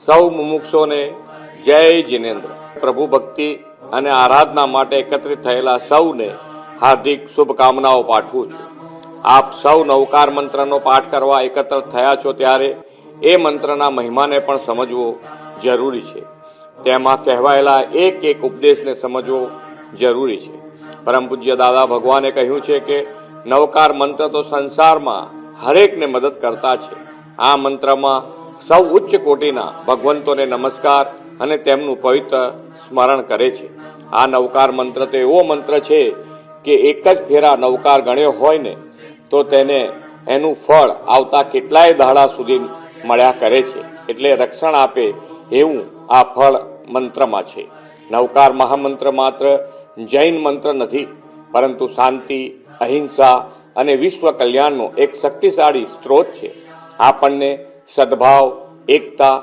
સૌ મુમુક્ષોને જય જિનેન્દ્ર. પ્રભુ ભક્તિ અને આરાધના માટે એકત્રિત થયેલા સૌને હાર્દિક શુભકામનાઓ પાઠવું છું. આપ સૌ નવકાર મંત્રનો પાઠ કરવા એકત્ર થયા છો ત્યારે એ મંત્રના મહિમાને પણ સમજવો જરૂરી છે. તેમાં કહેવાયેલા એક એક ઉપદેશને સમજવો જરૂરી છે. પરમ પૂજ્ય દાદા ભગવાને કહ્યું છે કે નવકાર મંત્ર તો સંસારમાં હરેકને મદદ કરતા છે. આ મંત્રમાં સૌ ઉચ્ચ કોટીના ભગવંતોને નમસ્કાર અને તેમનું પવિત્ર સ્મરણ કરે છે. આ નવકાર મંત્ર તો એવો મંત્ર છે કે એક જ ફેરા નવકાર ગણ્યો હોય ને તો તેને એનું ફળ આવતા કેટલાય દાડા સુધી મળ્યા કરે છે. એટલે રક્ષણ આપે એવું આ ફળ મંત્રમાં છે. નવકાર મહામંત્ર માત્ર જૈન મંત્ર નથી, પરંતુ શાંતિ, અહિંસા અને વિશ્વ કલ્યાણનો એક શક્તિશાળી સ્ત્રોત છે. આપણને સદભાવ, એકતા